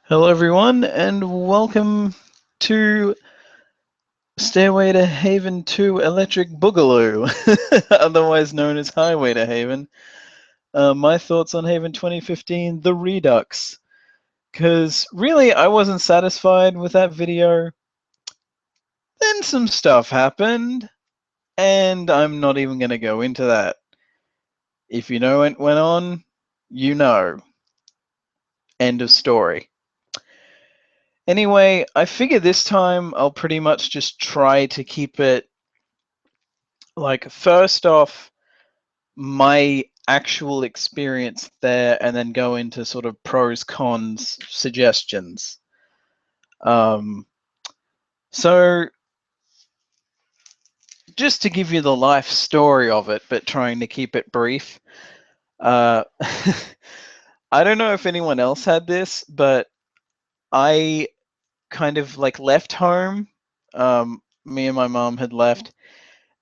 Hello, everyone, and welcome to Stairway to Haven 2 Electric Boogaloo, otherwise known as Highway to Haven. My thoughts on Haven 2015, the Redux. Because really, I wasn't satisfied with that video. Then some stuff happened, and I'm not even going to go into that. If you know what went on, you know. End of story. Anyway, I figure this time I'll pretty much just try to keep it like, first off, my actual experience there, and then go into sort of pros, cons, suggestions. So just to give you the life story of it, but trying to keep it brief. Uh, I don't know if anyone else had this, but I kind of like left home. Me and my mom had left,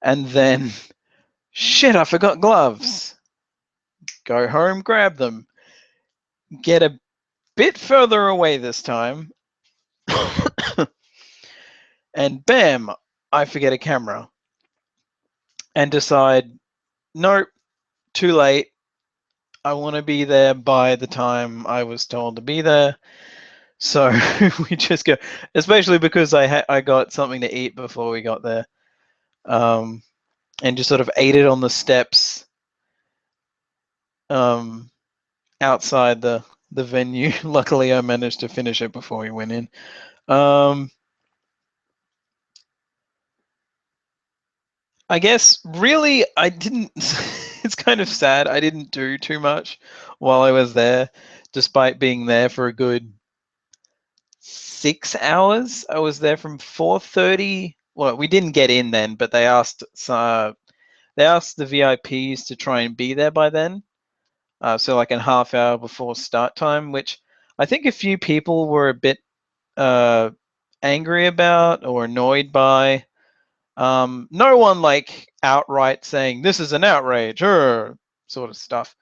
and then shit, I forgot gloves. Go home, grab them. Get a bit further away this time, and bam, I forget a camera. And decide, nope, too late. I want to be there by the time I was told to be there. So we just go, especially because I got something to eat before we got there, and just sort of ate it on the steps um, outside the venue. Luckily, I managed to finish it before we went in. I guess really I didn't. It's kind of sad. I didn't do too much while I was there, despite being there for a good 6 hours. I was there from 4:30. Well, we didn't get in then, but they asked the VIPs to try and be there by then. So like a half hour before start time, which I think a few people were a bit uh, angry about or annoyed by. No one like outright saying this is an outrage, sort of stuff.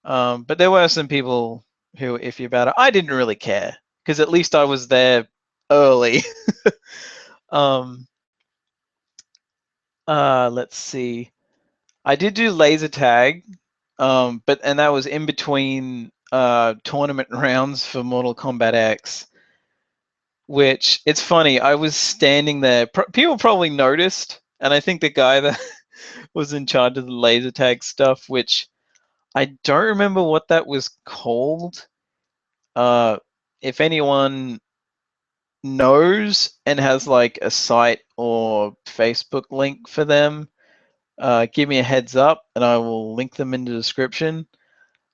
But there were some people who were iffy about it. I didn't really care because at least I was there early. um, let's see. I did do laser tag, and that was in between tournament rounds for Mortal Kombat X. Which it's funny. I was standing there. People probably noticed, and I think the guy that was in charge of the laser tag stuff, which I don't remember what that was called. Uh, if anyone knows and has like a site or Facebook link for them, give me a heads up and I will link them in the description.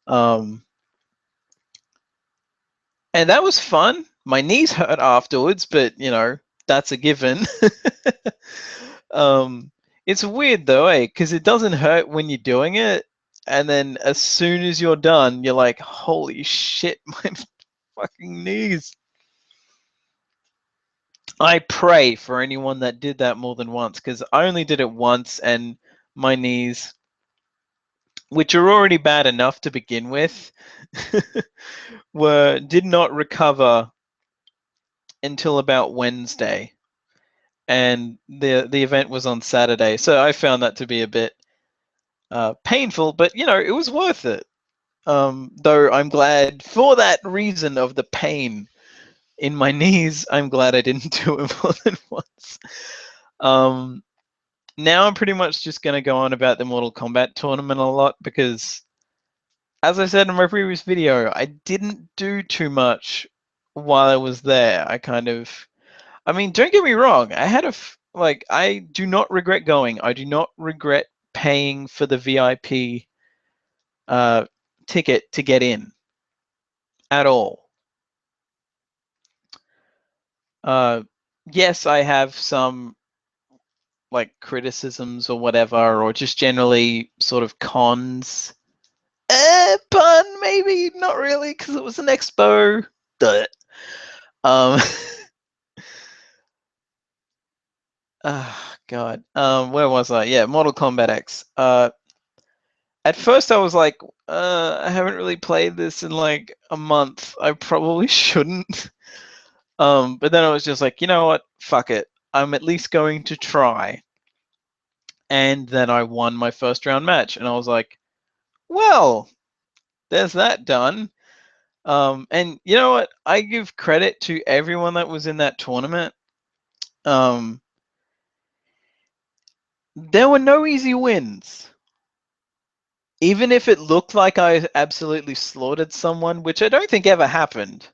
Um, and that was fun. My knees hurt afterwards, but you know, that's a given. um, it's weird though, eh? Because it doesn't hurt when you're doing it, and then as soon as you're done, you're like, "Holy shit, my fucking knees!" I pray for anyone that did that more than once, because I only did it once, and my knees, which are already bad enough to begin with, did not recover until about Wednesday, and the event was on Saturday. So I found that to be a bit painful, but you know it was worth it. Though I'm glad for that reason of the pain in my knees. I'm glad I didn't do it more than once. Um, Now I'm pretty much just going to go on about the Mortal Kombat tournament a lot because, as I said in my previous video, I didn't do too much while I was there. I mean, don't get me wrong. I do not regret going. I do not regret paying for the VIP uh, ticket to get in at all. Uh, yes, I have some like criticisms or whatever, or just generally sort of cons. Pun, maybe not really, because it was an expo. Duh. Um, God. Where was I? Yeah, Mortal Kombat X. at first I was like, I haven't really played this in like a month. I probably shouldn't. But then I was just like, you know what? Fuck it. I'm at least going to try. And then I won my first round match, and I was like, well, there's that done. And you know what? I give credit to everyone that was in that tournament. Um, there were no easy wins. Even if it looked like I absolutely slaughtered someone, which I don't think ever happened.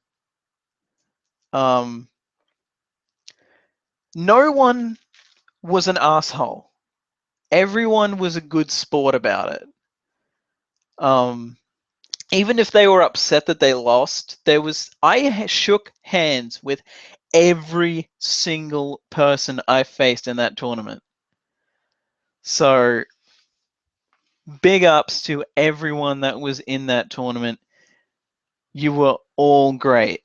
Um, no one was an asshole. Everyone was a good sport about it. Um, Even if they were upset that they lost, I shook hands with every single person I faced in that tournament. So big ups to everyone that was in that tournament. You were all great.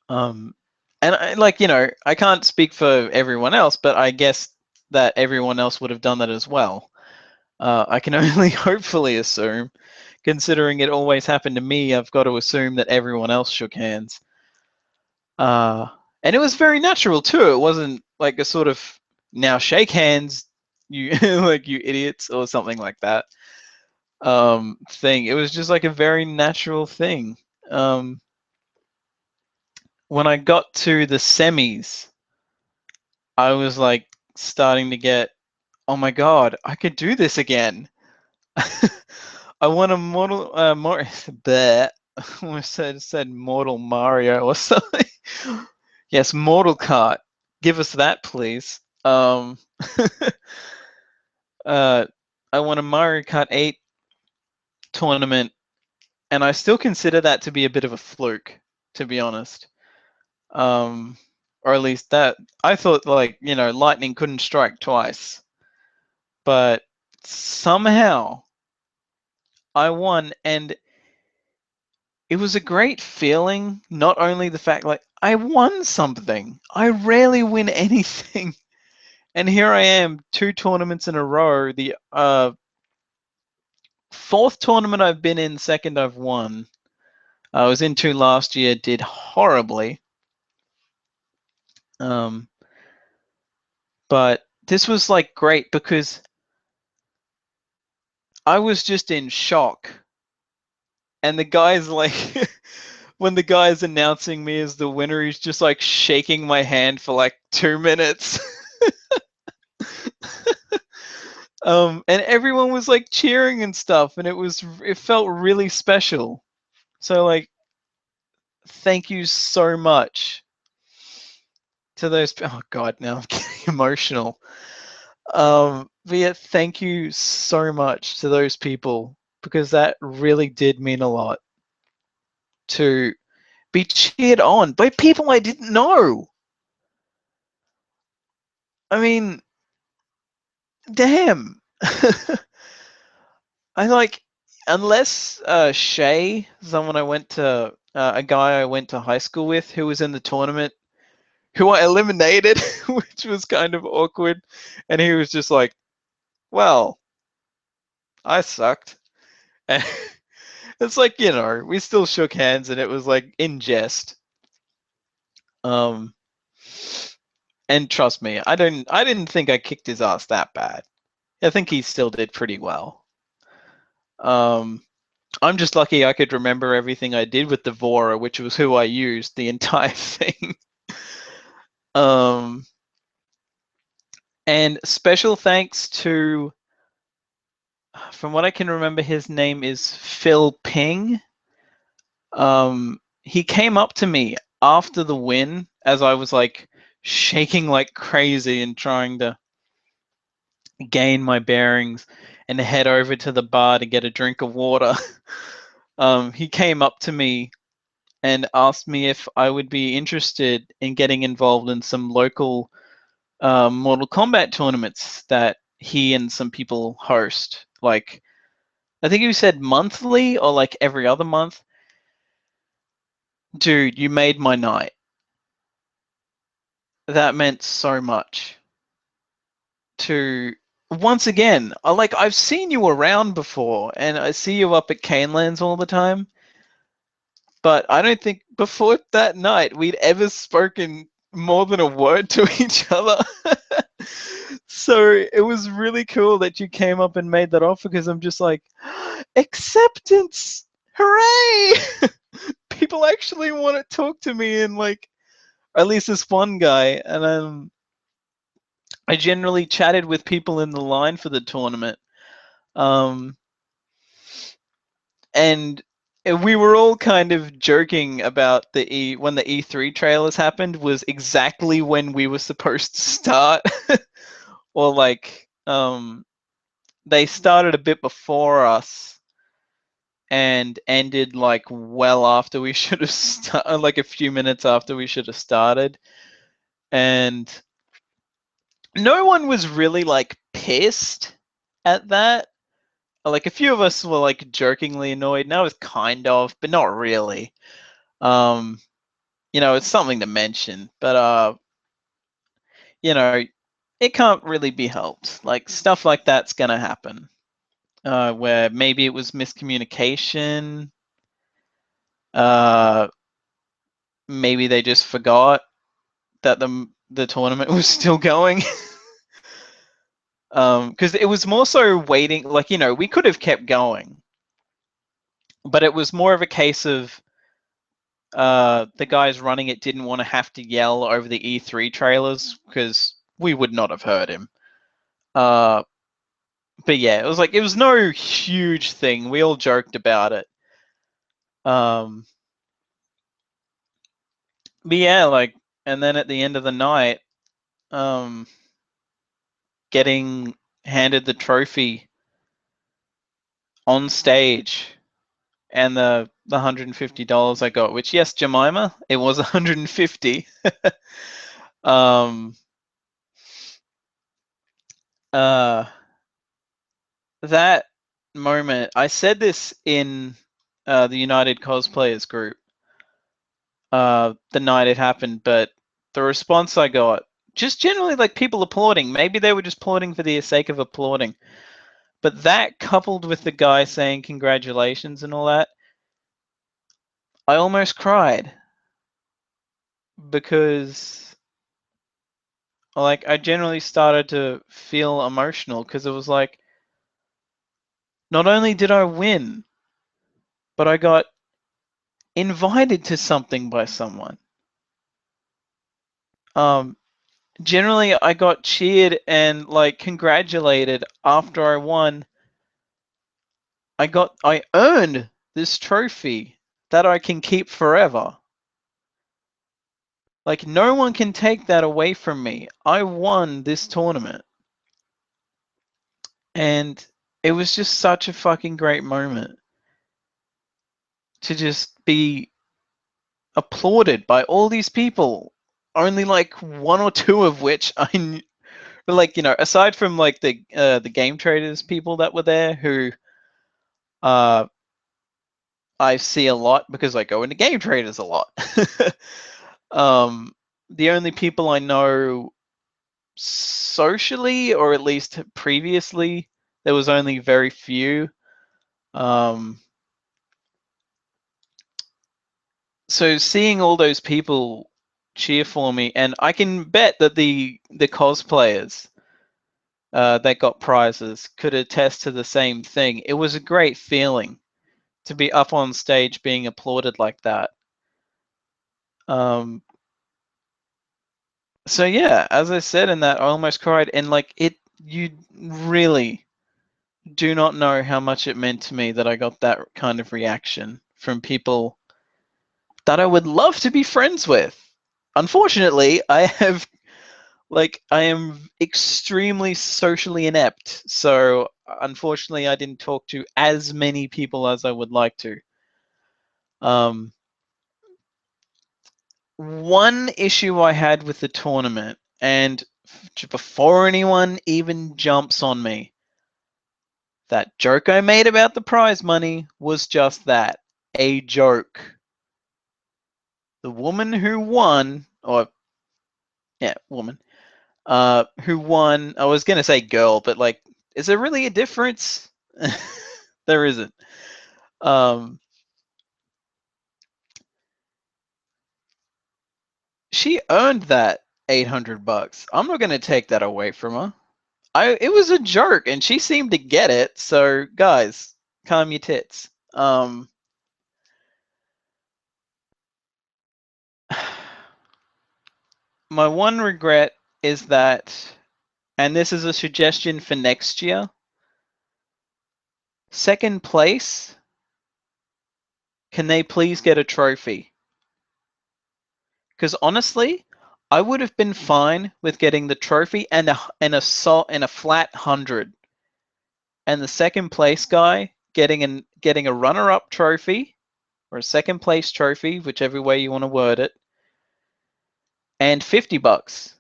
And I can't speak for everyone else, but I guess that everyone else would have done that as well. I can only hopefully assume, considering it always happened to me, I've got to assume that everyone else shook hands. Uh, and it was very natural too. It wasn't like a sort of now shake hands, you like you idiots or something like that thing. It was just like a very natural thing. Um, when I got to the semis, I was like starting to get, oh my god, I could do this again. I want a model, bleh, I almost said Mortal Mario or something. Yes, Mortal Kart. Give us that, please. uh, I won a Mario Kart 8 tournament, and I still consider that to be a bit of a fluke, to be honest. Um, or at least that I thought, like, lightning couldn't strike twice, but somehow I won, and it was a great feeling. Not only the fact, like, I won something. I rarely win anything, and here I am, 2 tournaments in a row. The fourth tournament I've been in, second I've won. I was in 2 last year, did horribly. Um, but this was like great because I was just in shock. And the guy's like, when the guy's announcing me as the winner, he's just like shaking my hand for like 2 minutes. And everyone was like cheering and stuff, and it felt really special. So like, thank you so much to those. Oh god, now I'm getting emotional. But yeah, thank you so much to those people because that really did mean a lot to be cheered on by people I didn't know. I mean, damn. I like, unless Shay, someone I went to, a guy I went to high school with who was in the tournament, who I eliminated, which was kind of awkward, and he was just like, well, I sucked. And it's like, we still shook hands and it was like in jest. Um, and trust me, I didn't think I kicked his ass that bad. I think he still did pretty well. Um, I'm just lucky I could remember everything I did with Devora, which was who I used the entire thing. Um, and special thanks to, from what I can remember, his name is Phil Ping. He came up to me after the win as I was like shaking like crazy and trying to gain my bearings and head over to the bar to get a drink of water. He came up to me and asked me if I would be interested in getting involved in some local Mortal Kombat tournaments that he and some people host. Like, I think he said monthly or like every other month. Dude, you made my night. That meant so much to once again, I've seen you around before, and I see you up at Canelands all the time. But I don't think before that night we'd ever spoken more than a word to each other. So it was really cool that you came up and made that offer because I'm just like, acceptance! Hooray! People actually want to talk to me, and like, at least this one guy. And I generally chatted with people in the line for the tournament. Um, and we were all kind of joking about when the E3 trailers happened was exactly when we were supposed to start, or like they started a bit before us and ended like well after we should have started, like a few minutes after we should have started, and no one was really like pissed at that. Like a few of us were like jokingly annoyed, and I was kind of, but not really. Um, it's something to mention, but you know, it can't really be helped. Like stuff like that's gonna happen. Where maybe it was miscommunication. Uh, maybe they just forgot that the tournament was still going. Because it was more so waiting. Like we could have kept going, but it was more of a case of the guys running it didn't want to have to yell over the E3 trailers because we would not have heard him. But yeah, it was no huge thing. We all joked about it. Um, but yeah, and then at the end of the night, um, getting handed the trophy on stage and the $150 I got, which yes, Jemima, it was 150. um, uh, that moment, I said this in the United Cosplayers group the night it happened, but the response I got, just generally like people applauding, maybe they were just applauding for the sake of applauding, but that coupled with the guy saying congratulations and all that, I almost cried because like I generally started to feel emotional because it was like, not only did I win, but I got invited to something by someone. Um, Generally, I got cheered and like congratulated after I won. I earned this trophy that I can keep forever. Like no one can take that away from me. I won this tournament. And it was just such a fucking great moment to just be applauded by all these people. Only like one or two of which like aside from like the game traders people that were there who uh I see a lot because I go into game traders a lot. The only people I know socially, or at least previously, there was only very few. Um, so seeing all those people cheer for me, and I can bet that the cosplayers that got prizes could attest to the same thing. It was a great feeling to be up on stage being applauded like that. Um, so yeah, as I said in that, I almost cried, and like you really do not know how much it meant to me that I got that kind of reaction from people that I would love to be friends with. Unfortunately, I am extremely socially inept, so unfortunately I didn't talk to as many people as I would like to. Um, One issue I had with the tournament, and before anyone even jumps on me, that joke I made about the prize money was just that, a joke. The woman who won, or yeah, woman, who won. I was gonna say girl, but like, is there really a difference? There isn't. Um, she earned that $800. I'm not gonna take that away from her. It was a joke, and she seemed to get it. So, guys, calm your tits. My one regret is that, and this is a suggestion for next year, second place, can they please get a trophy? Because honestly, I would have been fine with getting the trophy and a flat 100, and the second place guy getting a runner-up trophy or a second place trophy, whichever way you want to word it, and $50.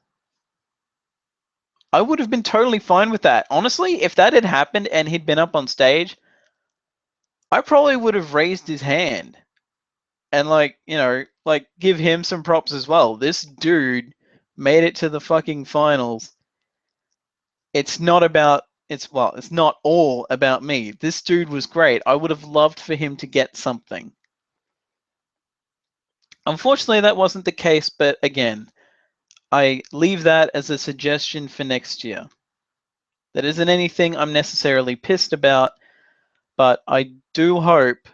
I would have been totally fine with that. Honestly, if that had happened and he'd been up on stage, I probably would have raised his hand and like give him some props as well. This dude made it to the fucking finals. It's not about it's not all about me. This dude was great. I would have loved for him to get something. Unfortunately, that wasn't the case, but again, I leave that as a suggestion for next year. That isn't anything I'm necessarily pissed about, but I do hope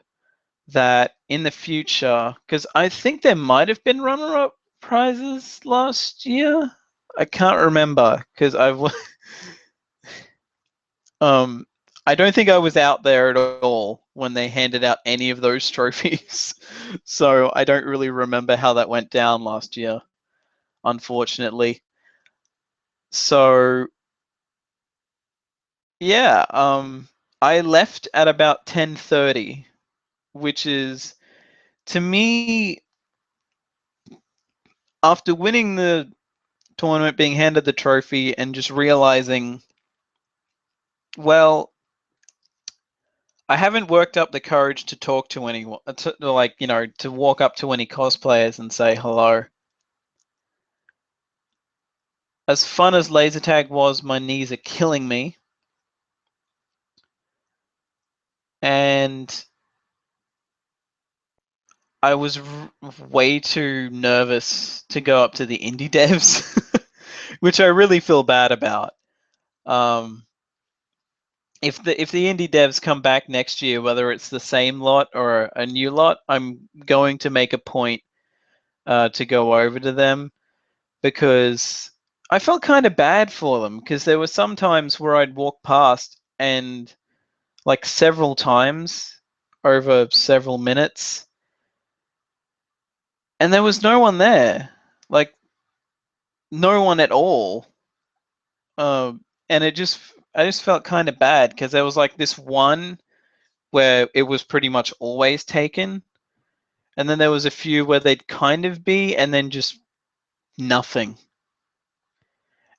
that in the future, because I think there might have been runner-up prizes last year. I can't remember because um I don't think I was out there at all when they handed out any of those trophies. So I don't really remember how that went down last year, unfortunately. So yeah, I left at about 10:30, which is, to me, after winning the tournament, being handed the trophy, and just realizing, well, I haven't worked up the courage to talk to anyone, to walk up to any cosplayers and say hello. As fun as laser tag was, my knees are killing me, and I was way too nervous to go up to the indie devs, which I really feel bad about. Um, if the indie devs come back next year, whether it's the same lot or a new lot, I'm going to make a point to go over to them, because I felt kind of bad for them, because there were some times where I'd walk past and, like, several times over several minutes, and there was no one there, like no one at all. And I just felt kind of bad because there was like this one where it was pretty much always taken, and then there was a few where they'd kind of be, and then just nothing.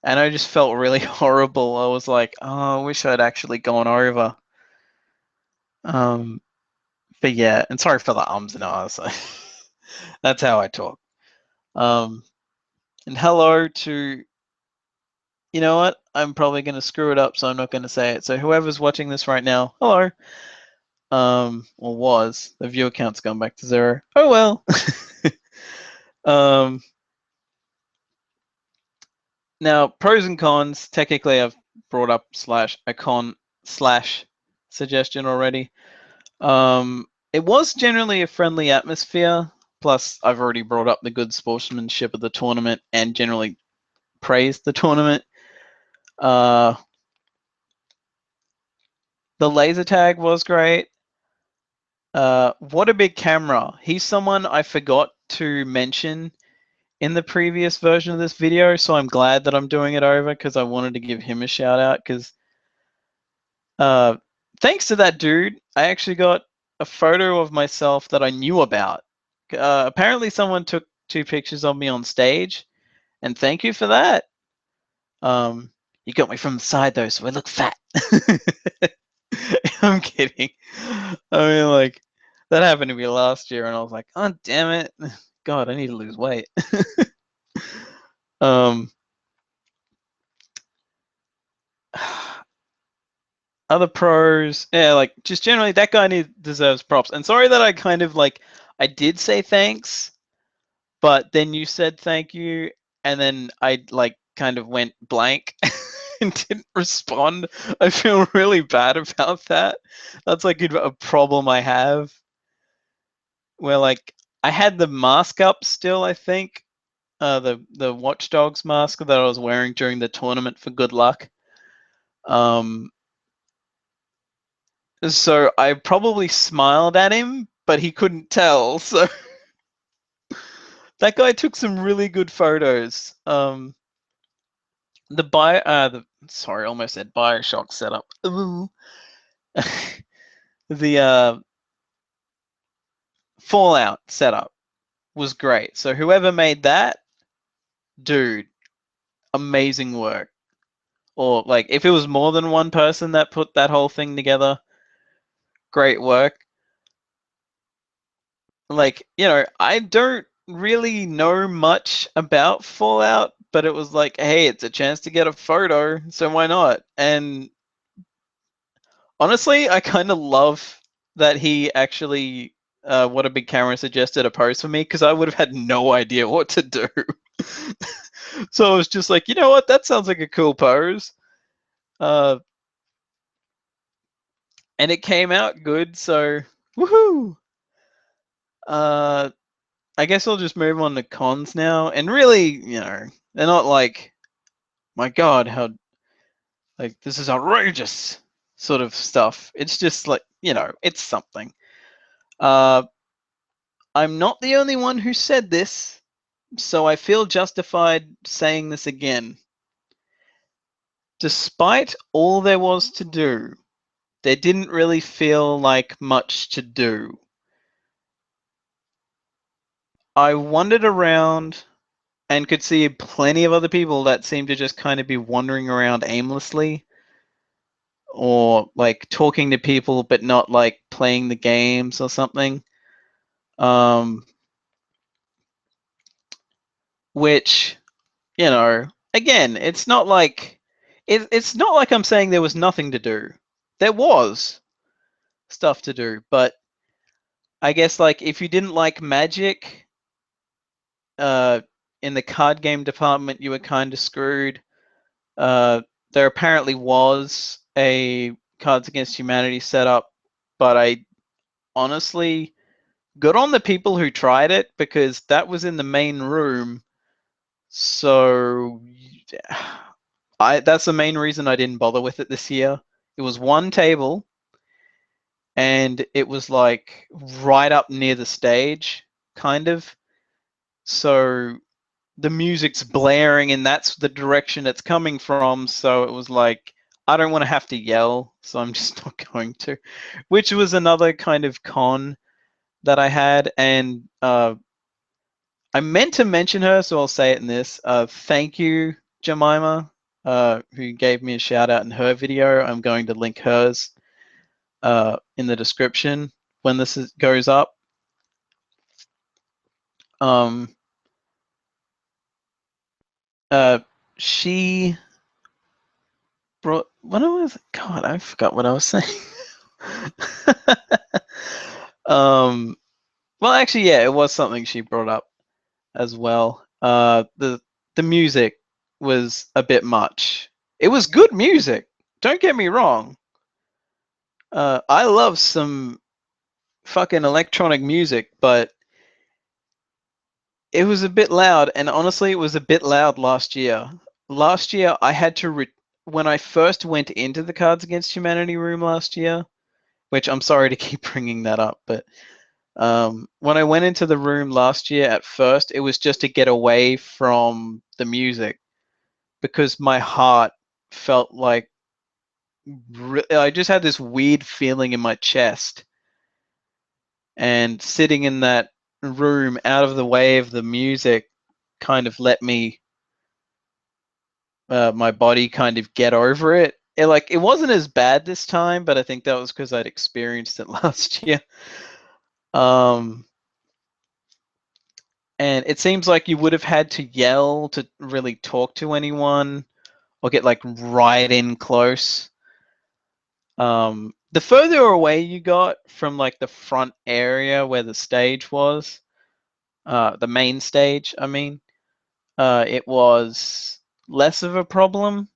And I just felt really horrible. I was like, oh, I wish I'd actually gone over. Um, but yeah, and sorry for the ums and ahs. That's how I talk. Um, and hello to, you know what? I'm probably going to screw it up, so I'm not going to say it. So whoever's watching this right now, hello. Or was. The viewer count's gone back to 0. Oh well. um, Now, pros and cons. Technically, I've brought up / a con / suggestion already. It was generally a friendly atmosphere. Plus, I've already brought up the good sportsmanship of the tournament and generally praised the tournament. The laser tag was great. What a big camera. He's someone I forgot to mention in the previous version of this video, so I'm glad that I'm doing it over, because I wanted to give him a shout out, because thanks to that dude, I actually got a photo of myself that I knew about. Apparently someone took 2 pictures of me on stage, and thank you for that. You got me from the side though, so I look fat. I'm kidding. I mean, like, that happened to me last year, and I was like, oh, damn it. God, I need to lose weight. um, other pros, yeah, like just generally that guy deserves props. And sorry that I kind of like I did say thanks, but then you said thank you, and then I like kind of went blank and didn't respond. I feel really bad about that. That's like a problem I have. Where like I had the mask up still, I think. The Watch Dogs mask that I was wearing during the tournament for good luck. So I probably smiled at him, but he couldn't tell. So that guy took some really good photos. Sorry, I almost said Bioshock setup. Ooh. The Fallout setup was great. So whoever made that, dude, amazing work. Or like if it was more than one person that put that whole thing together, great work. Like, I don't really know much about Fallout, but it was like, hey, it's a chance to get a photo, so why not? And honestly, I kind of love that he actually, What a Big Camera suggested a pose for me, because I would have had no idea what to do. So I was just like, you know what, that sounds like a cool pose. And it came out good, so woohoo! I guess I'll just move on to cons now. And really, they're not like, my God, how, like, this is outrageous sort of stuff. It's just like, it's something. Uh, I'm not the only one who said this, so I feel justified saying this again. Despite all there was to do, there didn't really feel like much to do. I wandered around and could see plenty of other people that seemed to just kind of be wandering around aimlessly, or like talking to people but not like playing the games or something. Which, again, it's not like I'm saying there was nothing to do. There was stuff to do, but I guess like if you didn't like Magic, uh, in the card game department, you were kind of screwed. There apparently was a Cards Against Humanity setup, but I honestly, good on the people who tried it, because that was in the main room. So that's the main reason I didn't bother with it this year. It was one table, and it was like right up near the stage, kind of. So the music's blaring, and that's the direction it's coming from. So it was like, I don't want to have to yell, so I'm just not going to. Which was another kind of con that I had. And I meant to mention her, so I'll say it in this. Thank you, Jemima, who gave me a shout out in her video. I'm going to link hers in the description when this goes up. Um, she brought, what was, God, I forgot what I was saying. Well, actually, yeah, it was something she brought up as well. The music was a bit much. It was good music. Don't get me wrong. I love some fucking electronic music, but it was a bit loud. And honestly, it was a bit loud last year. Last year, I had to when I first went into the Cards Against Humanity room last year, which I'm sorry to keep bringing that up, but when I went into the room last year, at first, it was just to get away from the music, because my heart felt like I just had this weird feeling in my chest, and sitting in that room out of the way of the music kind of let me, my body kind of get over it. It wasn't as bad this time, but I think that was because I'd experienced it last year. Um, and it seems like you would have had to yell to really talk to anyone, or get like right in close. The further away you got from like the front area where the stage was, the main stage, I mean, it was less of a problem.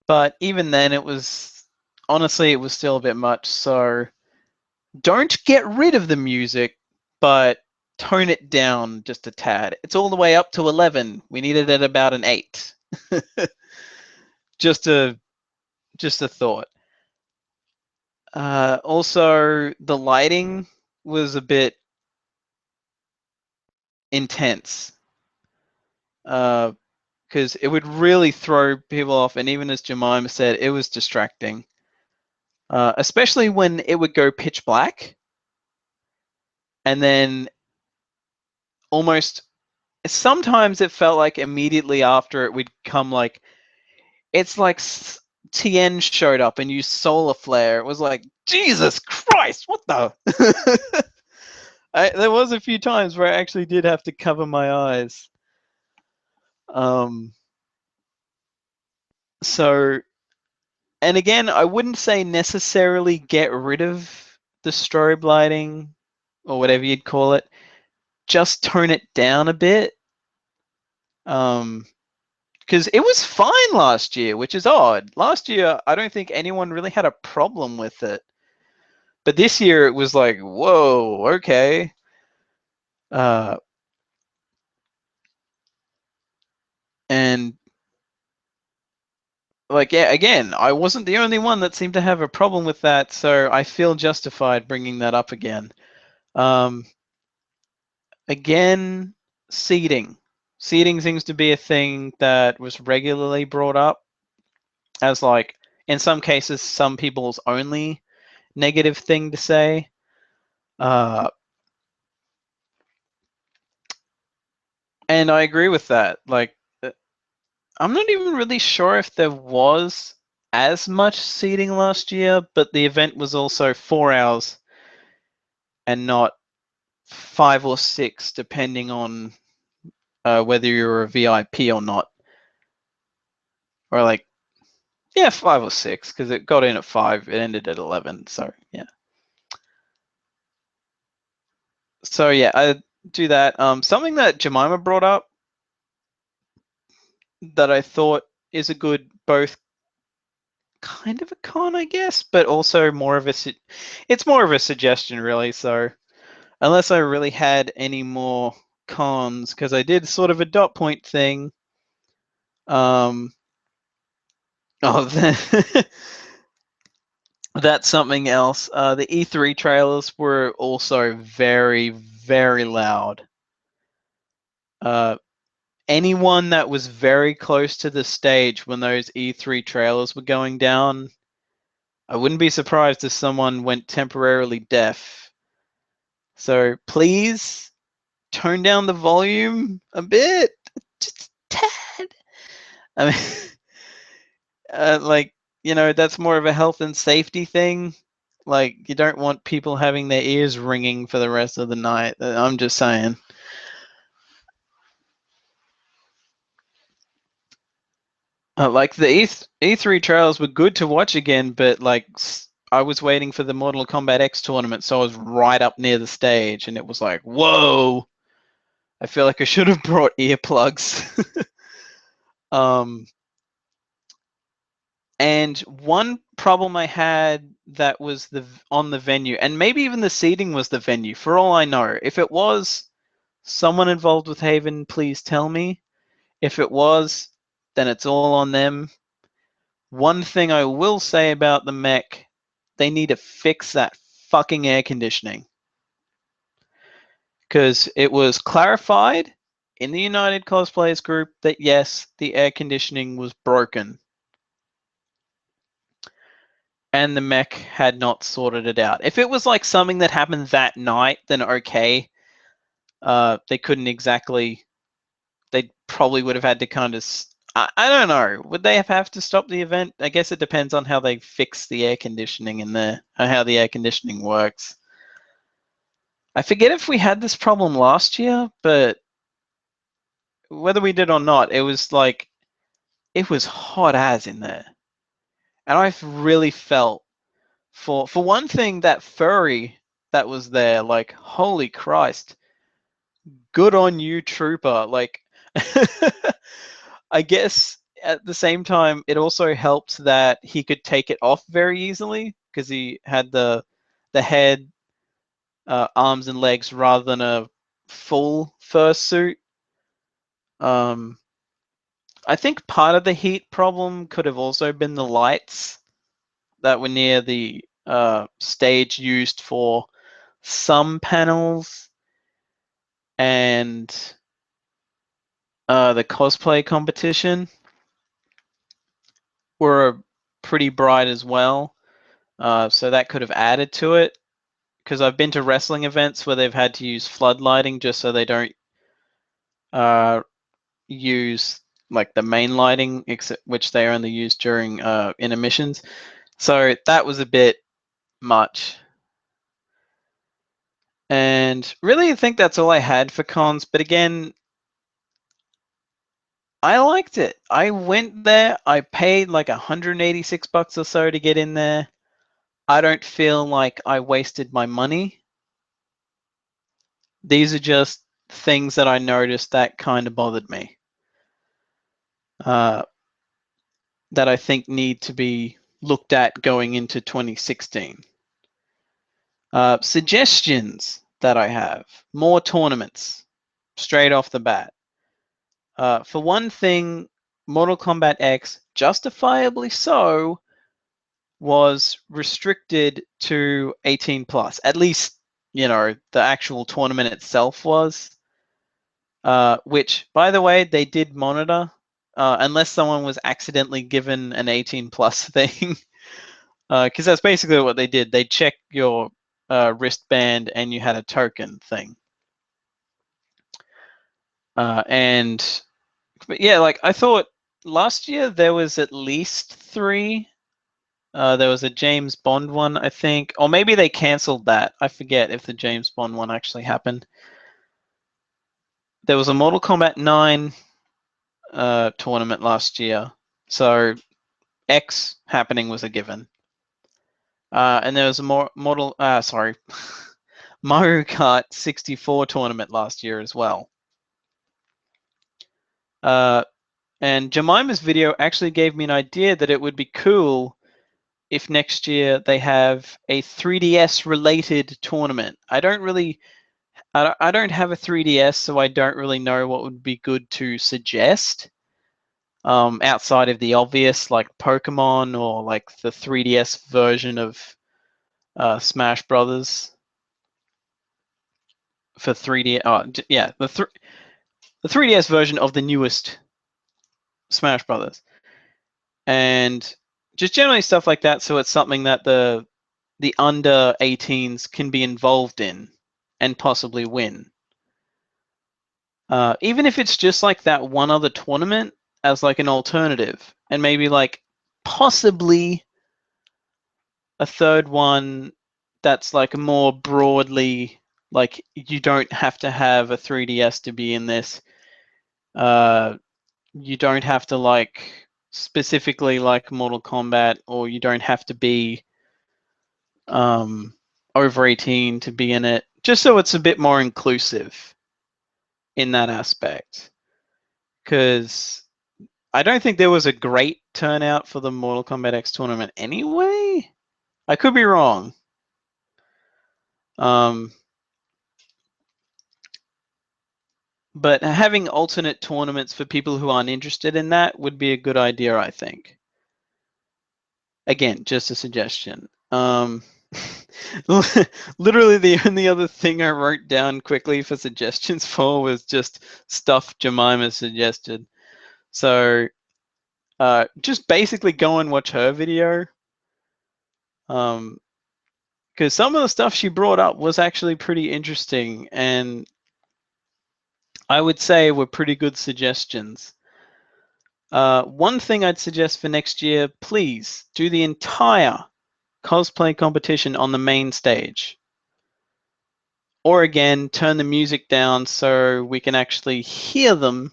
But even then, it was honestly, it was still a bit much. So don't get rid of the music, but tone it down just a tad. It's all the way up to 11. We needed it at about an 8. just a just a thought. Also, the lighting was a bit intense because it would really throw people off. And even as Jemima said, it was distracting, especially when it would go pitch black and then almost sometimes it felt like immediately after it would come like it's like Tien showed up and used solar flare. It was like, Jesus Christ, what the? There was a few times where I actually did have to cover my eyes. So, and again, I wouldn't say necessarily get rid of the strobe lighting or whatever you'd call it. Just tone it down a bit. Because it was fine last year, which is odd. Last year, I don't think anyone really had a problem with it. But this year, it was like, whoa, okay. And like, yeah, again, I wasn't the only one that seemed to have a problem with that, so I feel justified bringing that up again. Again, seating. Seating seems to be a thing that was regularly brought up as, like, in some cases, some people's only negative thing to say. And I agree with that. Like, I'm not even really sure if there was as much seating last year, but the event was also 4 hours and not 5 or 6, depending on whether you're a VIP or not. Or like, yeah, 5 or 6, because it got in at 5, it ended at 11. So yeah. So yeah, I do that. Something that Jemima brought up that I thought is a good both kind of a con, I guess, but also more of a it's more of a suggestion, really. So unless I really had any more cons, because I did sort of a dot point thing. Oh, that's something else. The E3 trailers were also very, very loud. Anyone that was very close to the stage when those E3 trailers were going down, I wouldn't be surprised if someone went temporarily deaf. So please tone down the volume a bit, just a tad. I mean, like, that's more of a health and safety thing. Like, you don't want people having their ears ringing for the rest of the night. I'm just saying. Like, the E3 trailers were good to watch again, but like, I was waiting for the Mortal Kombat X tournament, so I was right up near the stage, and it was like, whoa! I feel like I should have brought earplugs. And one problem I had that was on the venue, and maybe even the seating was the venue, for all I know. If it was someone involved with Haven, please tell me. If it was, then it's all on them. One thing I will say about the mech, they need to fix that fucking air conditioning. Because it was clarified in the United Cosplayers group that yes, the air conditioning was broken. And the mech had not sorted it out. If it was like something that happened that night, then okay. They couldn't exactly. They probably would have had to kind of. I don't know. Would they have to stop the event? I guess it depends on how they fix the air conditioning in there, or how the air conditioning works. I forget if we had this problem last year, but whether we did or not, it was like it was hot as in there. And I really felt for one thing, that furry that was there, like, holy Christ, good on you, trooper. Like, I guess at the same time, it also helped that he could take it off very easily because he had the head, arms, and legs rather than a full fursuit. Um, I think part of the heat problem could have also been the lights that were near the stage used for some panels and the cosplay competition were pretty bright as well. So that could have added to it. Because I've been to wrestling events where they've had to use flood lighting just so they don't use like the main lighting, which they only use during intermissions. So that was a bit much. And really, I think that's all I had for cons. But again, I liked it. I went there. I paid like $186 or so to get in there. I don't feel like I wasted my money. These are just things that I noticed that kind of bothered me. That I think need to be looked at going into 2016. Suggestions that I have: more tournaments, straight off the bat. For one thing, Mortal Kombat X, justifiably so, was restricted to 18 plus. At least, the actual tournament itself was. Which, by the way, they did monitor, unless someone was accidentally given an 18 plus thing. Because that's basically what they did. They checked your wristband and you had a token thing. But yeah, like I thought last year there was at least 3. There was a James Bond one, I think, or maybe they cancelled that. I forget if the James Bond one actually happened. There was a Mortal Kombat 9 tournament last year, so X happening was a given. And there was a Mario Kart 64 tournament last year as well. And Jemima's video actually gave me an idea that it would be cool if next year they have a 3DS related tournament. I don't have a 3DS, so I don't really know what would be good to suggest. Outside of the obvious, like Pokemon or like the 3DS version of Smash Brothers for 3D. Yeah, the 3DS version of the newest Smash Brothers, and just generally stuff like that. So it's something that the under 18s can be involved in and possibly win. Even if it's just like that one other tournament as like an alternative, and maybe like possibly a third one that's like more broadly, like you don't have to have a 3DS to be in this. You don't have to like specifically like Mortal Kombat, or you don't have to be over 18 to be in it, just so it's a bit more inclusive in that aspect. Because I don't think there was a great turnout for the Mortal Kombat X tournament anyway. I could be wrong. But having alternate tournaments for people who aren't interested in that would be a good idea, I think. Again, just a suggestion. Literally the only other thing I wrote down quickly for suggestions for was just stuff Jemima suggested. So just basically go and watch her video. Because some of the stuff she brought up was actually pretty interesting, and I would say were pretty good suggestions. One thing I'd suggest for next year, please do the entire cosplay competition on the main stage. Or again, turn the music down so we can actually hear them,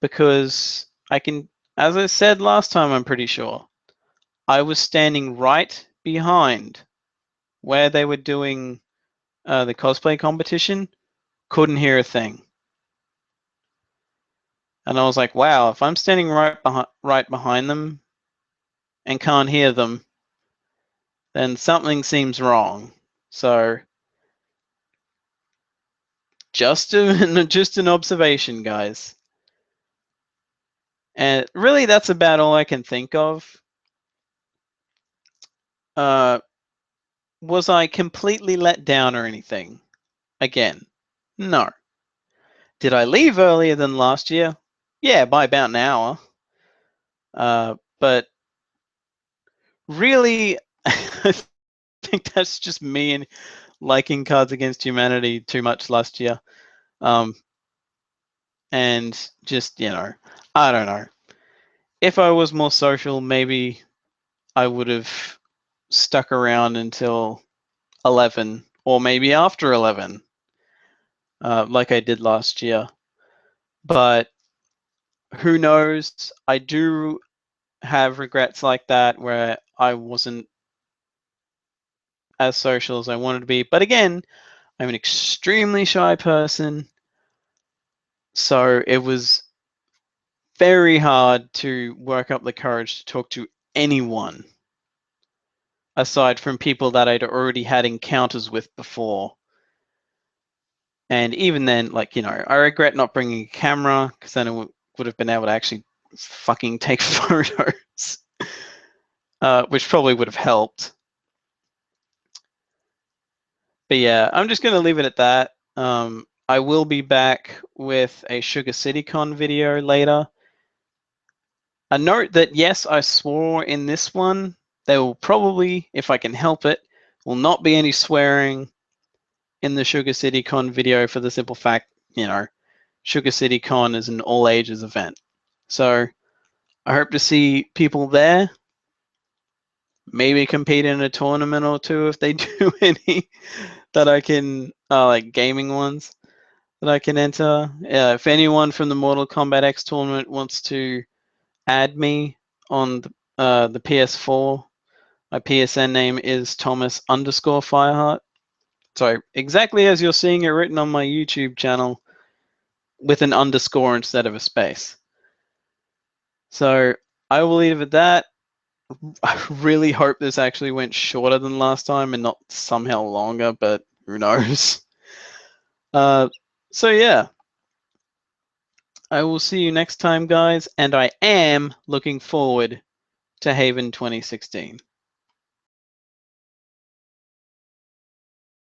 because I can, as I said last time, I'm pretty sure, I was standing right behind where they were doing the cosplay competition, couldn't hear a thing. And I was like, wow, if I'm standing right behind them and can't hear them, then something seems wrong. So just an observation, guys. And really, that's about all I can think of. Was I completely let down or anything? Again, no. Did I leave earlier than last year? Yeah, by about an hour. But really, I think that's just me and liking Cards Against Humanity too much last year. And just, I don't know. If I was more social, maybe I would have stuck around until 11 or maybe after 11, like I did last year. But who knows? I do have regrets like that where I wasn't as social as I wanted to be. But again, I'm an extremely shy person. So it was very hard to work up the courage to talk to anyone aside from people that I'd already had encounters with before. And even then, I regret not bringing a camera because then I would have been able to actually fucking take photos, which probably would have helped. But yeah, I'm just going to leave it at that. I will be back with a Sugar City Con video later. A note that, yes, I swore in this one. There will probably, if I can help it, will not be any swearing in the Sugar City Con video for the simple fact, Sugar City Con is an all ages event. So I hope to see people there. Maybe compete in a tournament or two if they do any that I can, like gaming ones that I can enter. If anyone from the Mortal Kombat X tournament wants to add me on the PS4, my PSN name is Thomas_Fireheart. So exactly as you're seeing it written on my YouTube channel, with an underscore instead of a space. So I will leave it at that. I really hope this actually went shorter than last time and not somehow longer, but who knows? So yeah, I will see you next time, guys, and I am looking forward to Haven 2016.